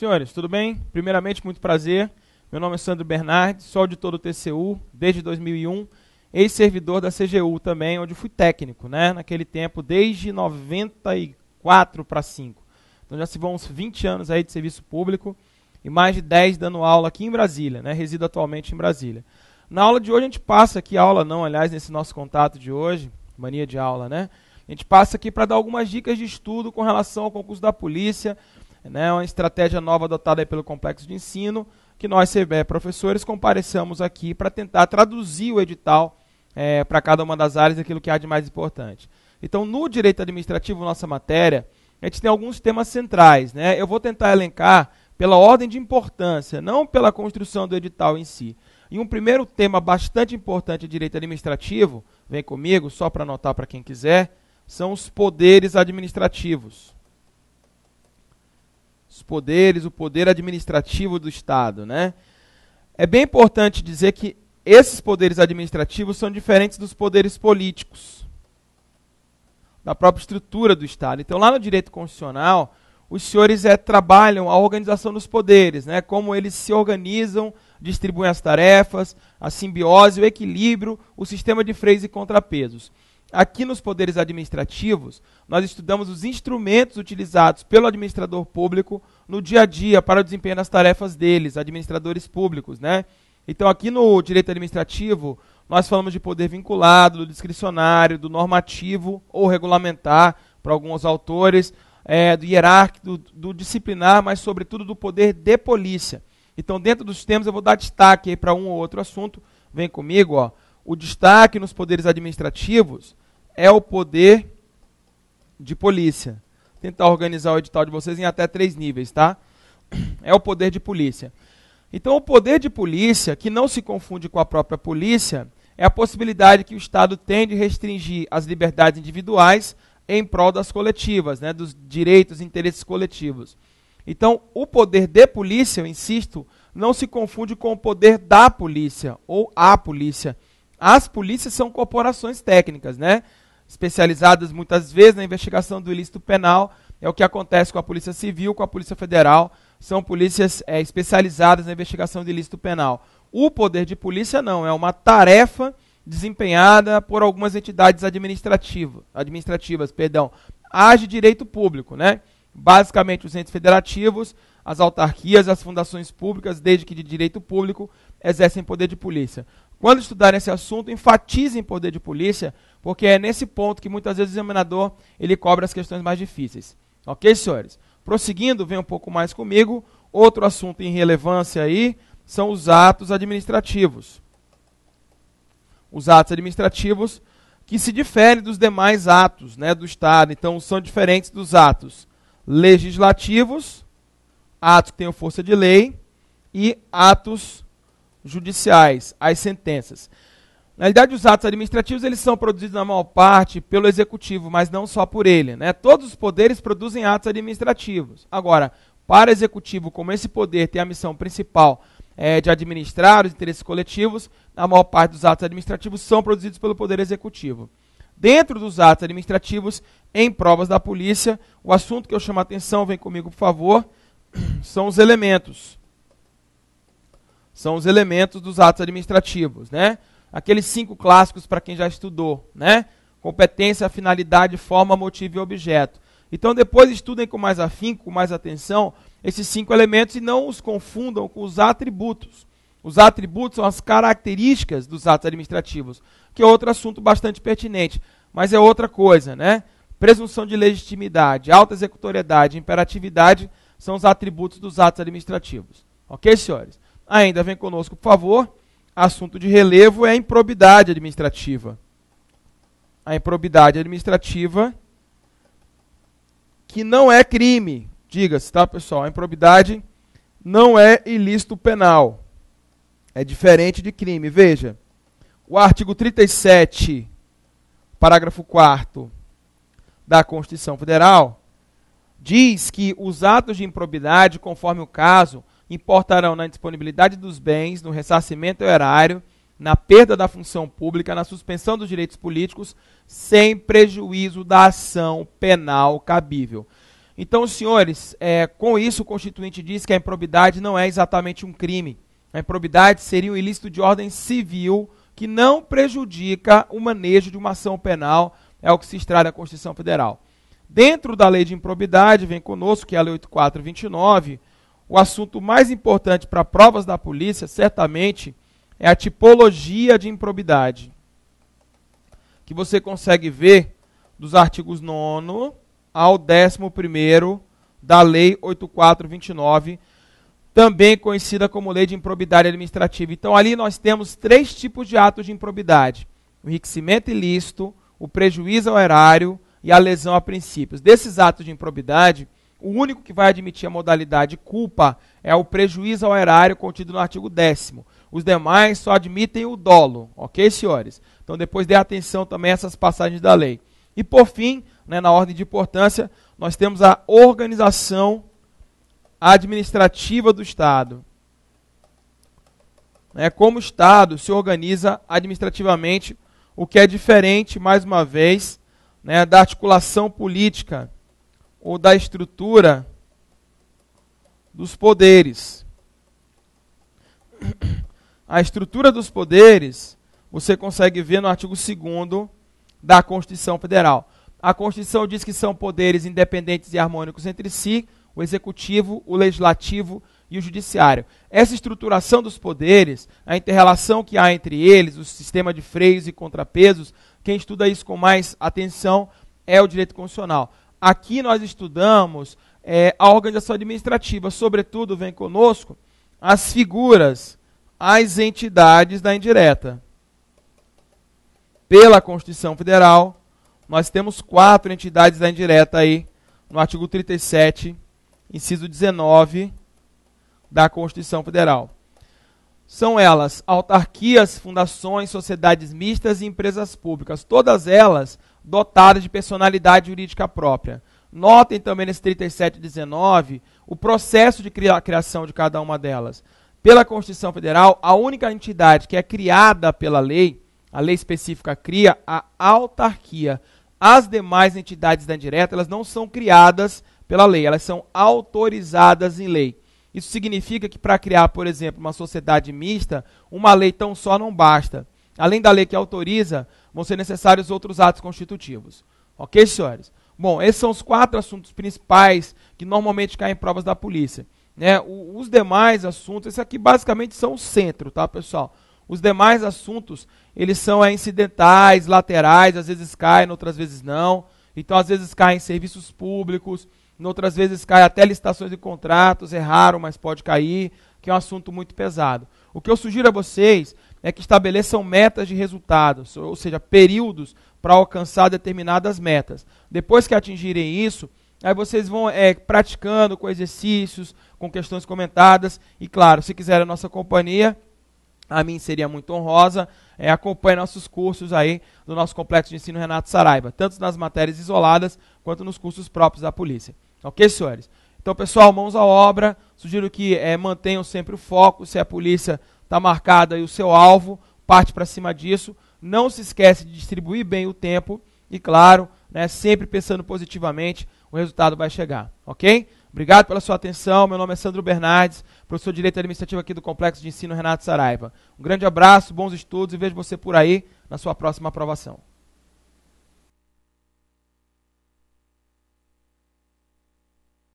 Senhores, tudo bem? Primeiramente, muito prazer. Meu nome é Sandro Bernardi, sou auditor do TCU desde 2001, ex-servidor da CGU também, onde fui técnico, né? Naquele tempo, desde 94 para 5. Então já se vão uns 20 anos aí de serviço público e mais de 10 dando aula aqui em Brasília, né? Resido atualmente em Brasília. Na aula de hoje a gente passa aqui, aula não, aliás, nesse nosso contato de hoje, mania de aula, né? A gente passa aqui para dar algumas dicas de estudo com relação ao concurso da polícia, né? Uma estratégia nova adotada aí pelo Complexo de Ensino, que nós, professores, comparecemos aqui para tentar traduzir o edital para cada uma das áreas, aquilo que há de mais importante. Então, no direito administrativo, nossa matéria, a gente tem alguns temas centrais, né? Eu vou tentar elencar pela ordem de importância, não pela construção do edital em si. E um primeiro tema bastante importante de direito administrativo, vem comigo, só para anotar para quem quiser, são os poderes administrativos. Os poderes, o poder administrativo do Estado, né? É bem importante dizer que esses poderes administrativos são diferentes dos poderes políticos, da própria estrutura do Estado. Então, lá no direito constitucional, os senhores trabalham a organização dos poderes, né? Como eles se organizam, distribuem as tarefas, a simbiose, o equilíbrio, o sistema de freios e contrapesos. Aqui nos poderes administrativos, nós estudamos os instrumentos utilizados pelo administrador público no dia a dia para o desempenho das tarefas deles, administradores públicos, né? Então, aqui no direito administrativo, nós falamos de poder vinculado, do discricionário, do normativo ou regulamentar, para alguns autores, do hierárquico, do disciplinar, mas, sobretudo, do poder de polícia. Então, dentro dos temas, eu vou dar destaque para um ou outro assunto. Vem comigo, ó. O destaque nos poderes administrativos é o poder de polícia. Vou tentar organizar o edital de vocês em até 3 níveis, tá? É o poder de polícia. Então, o poder de polícia, que não se confunde com a própria polícia, é a possibilidade que o Estado tem de restringir as liberdades individuais em prol das coletivas, né, dos direitos e interesses coletivos. Então, o poder de polícia, eu insisto, não se confunde com o poder da polícia ou a polícia. As polícias são corporações técnicas, né? Especializadas muitas vezes na investigação do ilícito penal. É o que acontece com a Polícia Civil, com a Polícia Federal. São polícias especializadas na investigação do ilícito penal. O poder de polícia não, é uma tarefa desempenhada por algumas entidades administrativas, age direito público, né? Basicamente os entes federativos, as autarquias, as fundações públicas, desde que de direito público, exercem poder de polícia. Quando estudarem esse assunto, enfatizem poder de polícia, porque é nesse ponto que muitas vezes o examinador ele cobra as questões mais difíceis. Ok, senhores? Prosseguindo, vem um pouco mais comigo. Outro assunto em relevância aí são os atos administrativos. Os atos administrativos que se diferem dos demais atos, né, do Estado. Então, são diferentes dos atos legislativos, atos que tenham força de lei, e atos judiciais, as sentenças. Na realidade, os atos administrativos eles são produzidos na maior parte pelo Executivo, mas não só por ele, né? Todos os poderes produzem atos administrativos. Agora, para o Executivo, como esse poder tem a missão principal de administrar os interesses coletivos, a maior parte dos atos administrativos são produzidos pelo Poder Executivo. Dentro dos atos administrativos, em provas da polícia, o assunto que eu chamo a atenção, vem comigo, por favor, são os elementos. São os elementos dos atos administrativos, né? Aqueles 5 clássicos para quem já estudou, né? Competência, finalidade, forma, motivo e objeto. Então, depois estudem com mais afinco, com mais atenção, esses 5 elementos e não os confundam com os atributos. Os atributos são as características dos atos administrativos, que é outro assunto bastante pertinente, mas é outra coisa, né? Presunção de legitimidade, alta executoriedade, imperatividade são os atributos dos atos administrativos. Ok, senhores? Ainda vem conosco, por favor. Assunto de relevo é a improbidade administrativa. A improbidade administrativa que não é crime. Diga-se, tá, pessoal? A improbidade não é ilícito penal. É diferente de crime. Veja, o artigo 37, parágrafo 4º da Constituição Federal, diz que os atos de improbidade, conforme o caso, importarão na indisponibilidade dos bens, no ressarcimento erário, na perda da função pública, na suspensão dos direitos políticos, sem prejuízo da ação penal cabível. Então, senhores, com isso o Constituinte diz que a improbidade não é exatamente um crime. A improbidade seria um ilícito de ordem civil que não prejudica o manejo de uma ação penal, é o que se extrai da Constituição Federal. Dentro da lei de improbidade, vem conosco, que é a Lei 8.429, o assunto mais importante para provas da polícia, certamente, é a tipologia de improbidade, que você consegue ver dos artigos 9º ao 11º da Lei 8.429, também conhecida como Lei de Improbidade Administrativa. Então, ali nós temos 3 tipos de atos de improbidade: o enriquecimento ilícito, o prejuízo ao erário e a lesão a princípios. Desses atos de improbidade, o único que vai admitir a modalidade culpa é o prejuízo ao erário contido no artigo 10º. Os demais só admitem o dolo, ok, senhores? Então, depois dê atenção também a essas passagens da lei. E, por fim, na ordem de importância, nós temos a organização administrativa do Estado. Como o Estado se organiza administrativamente, o que é diferente, mais uma vez, da articulação política ou da estrutura dos poderes. A estrutura dos poderes você consegue ver no artigo 2º da Constituição Federal. A Constituição diz que são poderes independentes e harmônicos entre si, o Executivo, o Legislativo e o Judiciário. Essa estruturação dos poderes, a inter-relação que há entre eles, o sistema de freios e contrapesos, quem estuda isso com mais atenção é o direito constitucional. Aqui nós estudamos a organização administrativa, sobretudo vem conosco as figuras, as entidades da indireta. Pela Constituição Federal, nós temos 4 entidades da indireta aí, no artigo 37, inciso 19 da Constituição Federal. São elas autarquias, fundações, sociedades mistas e empresas públicas, todas elas dotadas de personalidade jurídica própria. Notem também nesse 3719 o processo de criação de cada uma delas. Pela Constituição Federal, a única entidade que é criada pela lei, a lei específica cria a autarquia. As demais entidades da indireta, elas não são criadas pela lei, elas são autorizadas em lei. Isso significa que para criar, por exemplo, uma sociedade mista, uma lei tão só não basta. Além da lei que autoriza, vão ser necessários outros atos constitutivos. Ok, senhores? Bom, esses são os 4 assuntos principais que normalmente caem em provas da polícia. Os demais assuntos, esses aqui basicamente são o centro, tá, pessoal? Os demais assuntos, eles são incidentais, laterais, às vezes caem, outras vezes não. Então, às vezes caem em serviços públicos, outras vezes cai até licitações e contratos, é raro, mas pode cair, que é um assunto muito pesado. O que eu sugiro a vocês é que estabeleçam metas de resultados, ou seja, períodos para alcançar determinadas metas. Depois que atingirem isso, aí vocês vão praticando com exercícios, com questões comentadas, e claro, se quiserem a nossa companhia, a mim seria muito honrosa, acompanhe nossos cursos aí do nosso Complexo de Ensino Renato Saraiva, tanto nas matérias isoladas, quanto nos cursos próprios da polícia. Ok, senhores? Então, pessoal, mãos à obra, sugiro que mantenham sempre o foco, se a polícia está marcada aí o seu alvo, parte para cima disso, não se esquece de distribuir bem o tempo, e claro, sempre pensando positivamente, o resultado vai chegar, ok? Obrigado pela sua atenção, meu nome é Sandro Bernardes, professor de Direito Administrativo aqui do Complexo de Ensino Renato Saraiva. Um grande abraço, bons estudos e vejo você por aí na sua próxima aprovação.